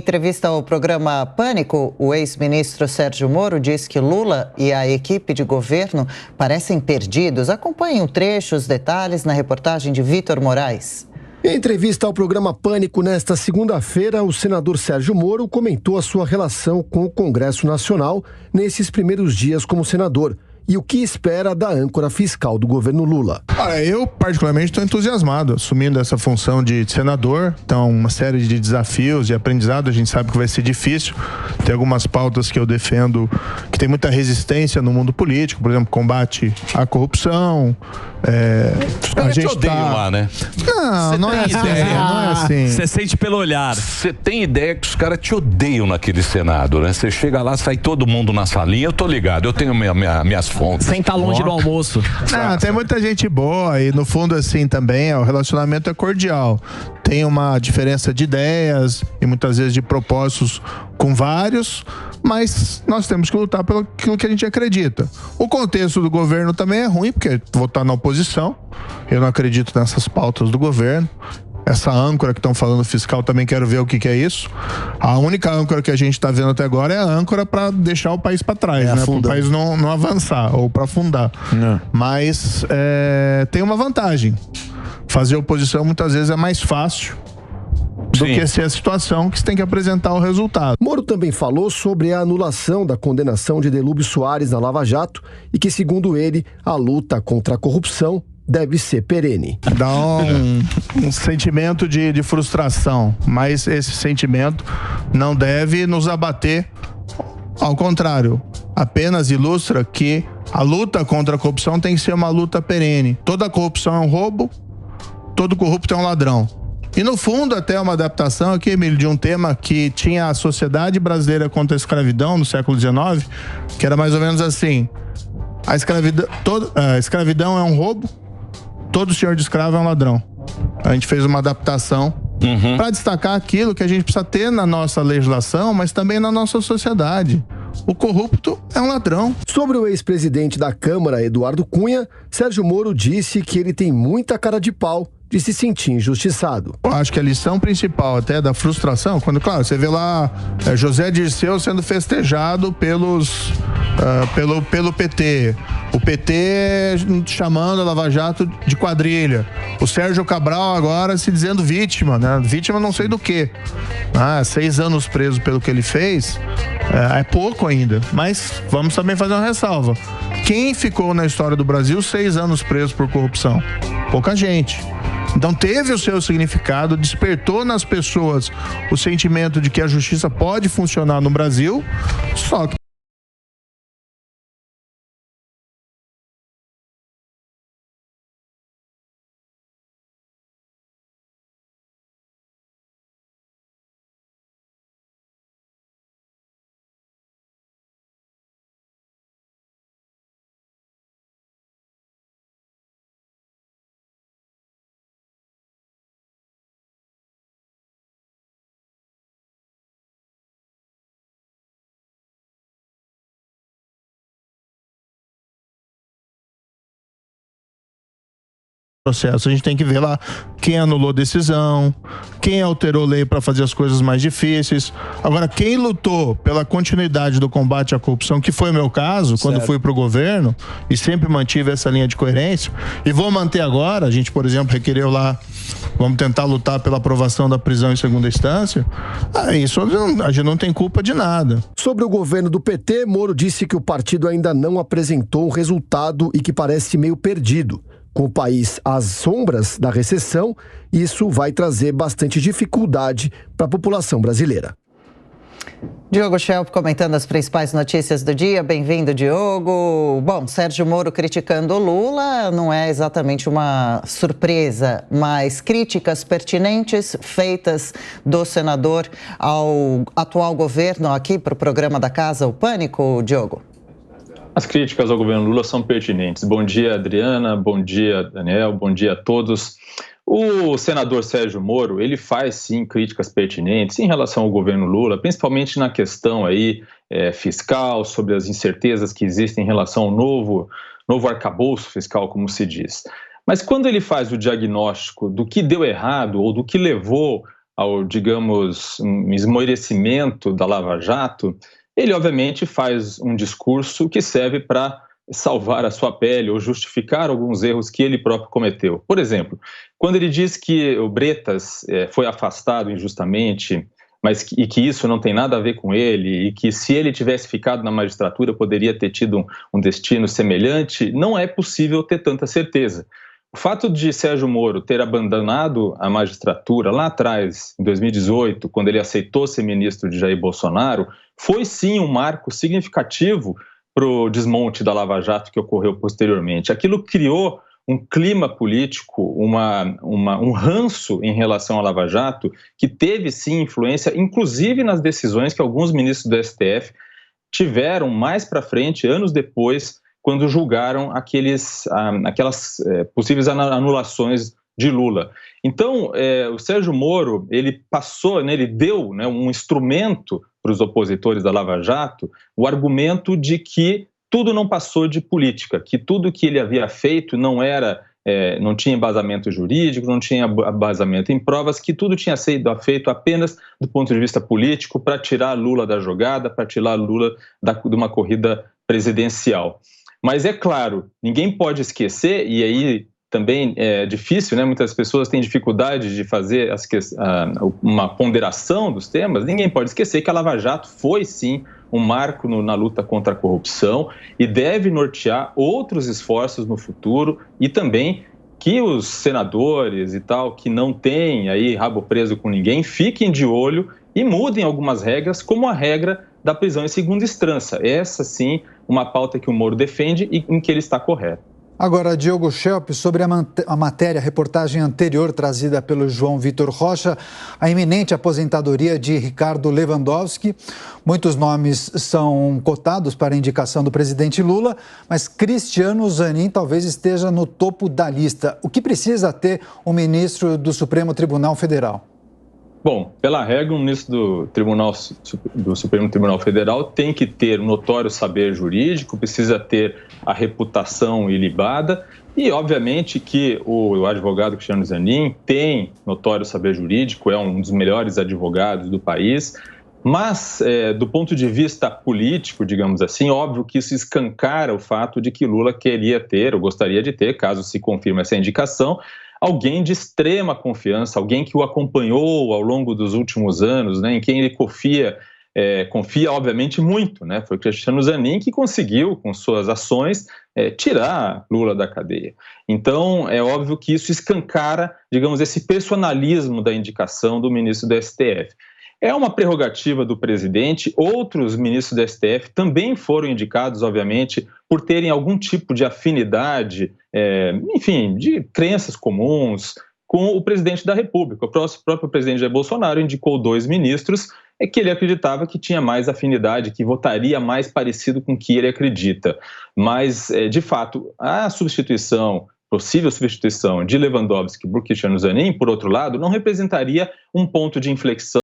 entrevista ao programa Pânico, o ex-ministro Sérgio Moro diz que Lula e a equipe de governo parecem perdidos. Acompanhem o trecho, os detalhes na reportagem de Vitor Moraes. Em entrevista ao programa Pânico nesta segunda-feira, o senador Sérgio Moro comentou a sua relação com o Congresso Nacional nesses primeiros dias como senador e o que espera da âncora fiscal do governo Lula. Olha, eu particularmente estou entusiasmado, assumindo essa função de senador. Então, uma série de desafios e aprendizado, a gente sabe que vai ser difícil. Tem algumas pautas que eu defendo que tem muita resistência no mundo político, por exemplo, combate à corrupção. A gente odeiam lá, né? Não é assim. Você sente pelo olhar. Você tem ideia que os caras te odeiam naquele Senado, né? Você chega lá, sai todo mundo na salinha, eu tô ligado, eu tenho minhas fontes. Senta longe do almoço. Tem muita gente boa e no fundo assim também, o relacionamento é cordial. Tem uma diferença de ideias e muitas vezes de propósitos com vários, mas nós temos que lutar pelo que a gente acredita. O contexto do governo também é ruim, porque vou estar na oposição, eu não acredito nessas pautas do governo. Essa âncora que estão falando fiscal, também quero ver o que é isso. A única âncora que a gente está vendo até agora é a âncora para deixar o país para trás, né? Para o país não avançar ou para afundar. Mas tem uma vantagem. Fazer oposição muitas vezes é mais fácil do que ser a situação que você tem que apresentar o resultado. Moro também falou sobre a anulação da condenação de Delúbio Soares na Lava Jato e que, segundo ele, a luta contra a corrupção deve ser perene. Dá um sentimento de frustração, mas esse sentimento não deve nos abater. Ao contrário, apenas ilustra que a luta contra a corrupção tem que ser uma luta perene. Toda corrupção é um roubo, todo corrupto é um ladrão. E no fundo até uma adaptação aqui, Emílio, de um tema que tinha a sociedade brasileira contra a escravidão no século XIX, que era mais ou menos assim: a escravidão é um roubo, todo senhor de escravo é um ladrão. A gente fez uma adaptação para destacar aquilo que a gente precisa ter na nossa legislação, mas também na nossa sociedade. O corrupto é um ladrão. Sobre o ex-presidente da Câmara, Eduardo Cunha, Sérgio Moro disse que ele tem muita cara de pau de se sentir injustiçado. Eu acho que a lição principal até da frustração, quando, claro, você vê lá José Dirceu sendo festejado pelo PT, o PT chamando a Lava Jato de quadrilha, o Sérgio Cabral agora se dizendo vítima, né? Vítima não sei do quê. 6 anos preso pelo que ele fez, é pouco ainda, mas vamos também fazer uma ressalva. Quem ficou na história do Brasil 6 anos preso por corrupção? Pouca gente. Então teve o seu significado, despertou nas pessoas o sentimento de que a justiça pode funcionar no Brasil, só que processo. A gente tem que ver lá quem anulou decisão, quem alterou lei para fazer as coisas mais difíceis. Agora, quem lutou pela continuidade do combate à corrupção, que foi o meu caso, quando fui para o governo, e sempre mantive essa linha de coerência, e vou manter agora. A gente, por exemplo, requereu lá, vamos tentar lutar pela aprovação da prisão em segunda instância. Isso a gente não tem culpa de nada. Sobre o governo do PT, Moro disse que o partido ainda não apresentou um resultado e que parece meio perdido. Com o país às sombras da recessão, isso vai trazer bastante dificuldade para a população brasileira. Diogo Schelp comentando as principais notícias do dia. Bem-vindo, Diogo. Bom, Sérgio Moro criticando o Lula não é exatamente uma surpresa, mas críticas pertinentes feitas do senador ao atual governo aqui para o programa da Casa, o Pânico, Diogo? As críticas ao governo Lula são pertinentes. Bom dia, Adriana. Bom dia, Daniel. Bom dia a todos. O senador Sérgio Moro, ele faz sim críticas pertinentes em relação ao governo Lula, principalmente na questão aí fiscal, sobre as incertezas que existem em relação ao novo arcabouço fiscal, como se diz. Mas quando ele faz o diagnóstico do que deu errado ou do que levou digamos, um esmorecimento da Lava Jato, ele obviamente faz um discurso que serve para salvar a sua pele ou justificar alguns erros que ele próprio cometeu. Por exemplo, quando ele diz que o Bretas foi afastado injustamente, e que isso não tem nada a ver com ele, e que se ele tivesse ficado na magistratura poderia ter tido um destino semelhante, não é possível ter tanta certeza. O fato de Sérgio Moro ter abandonado a magistratura lá atrás, em 2018, quando ele aceitou ser ministro de Jair Bolsonaro, foi sim um marco significativo para o desmonte da Lava Jato que ocorreu posteriormente. Aquilo criou um clima político, um ranço em relação à Lava Jato, que teve sim influência, inclusive nas decisões que alguns ministros do STF tiveram mais para frente, anos depois, quando julgaram aquelas possíveis anulações de Lula. Então, o Sérgio Moro, ele passou, né, ele deu, né, um instrumento para os opositores da Lava Jato, o argumento de que tudo não passou de política, que tudo que ele havia feito não tinha embasamento jurídico, não tinha embasamento em provas, que tudo tinha sido feito apenas do ponto de vista político para tirar Lula da jogada, para tirar Lula de uma corrida presidencial. Mas é claro, ninguém pode esquecer, e aí também é difícil, né? Muitas pessoas têm dificuldade de fazer uma ponderação dos temas. Ninguém pode esquecer que a Lava Jato foi, sim, um marco na luta contra a corrupção e deve nortear outros esforços no futuro e também que os senadores e tal, que não têm aí rabo preso com ninguém, fiquem de olho e mudem algumas regras, como a regra da prisão em segunda instância. Essa, sim, uma pauta que o Moro defende e em que ele está correto. Agora, Diogo Schelp, sobre a matéria, a reportagem anterior trazida pelo João Vitor Rocha, a iminente aposentadoria de Ricardo Lewandowski. Muitos nomes são cotados para a indicação do presidente Lula, mas Cristiano Zanin talvez esteja no topo da lista. O que precisa ter o ministro do Supremo Tribunal Federal? Bom, pela regra, o ministro do Supremo Tribunal Federal tem que ter um notório saber jurídico, precisa ter a reputação ilibada e, obviamente, que o advogado Cristiano Zanin tem notório saber jurídico, é um dos melhores advogados do país, mas, do ponto de vista político, digamos assim, óbvio que isso escancara o fato de que Lula queria ter, ou gostaria de ter, caso se confirme essa indicação, alguém de extrema confiança, alguém que o acompanhou ao longo dos últimos anos, né, em quem ele confia obviamente muito, né? Foi Cristiano Zanin que conseguiu, com suas ações, tirar Lula da cadeia. Então, é óbvio que isso escancara, digamos, esse personalismo da indicação do ministro do STF. É uma prerrogativa do presidente, outros ministros do STF também foram indicados, obviamente, por terem algum tipo de afinidade, enfim, de crenças comuns com o presidente da República. O próprio presidente Jair Bolsonaro indicou 2 ministros que ele acreditava que tinha mais afinidade, que votaria mais parecido com o que ele acredita. Mas, de fato, a possível substituição de Lewandowski por Cristiano Zanin, por outro lado, não representaria um ponto de inflexão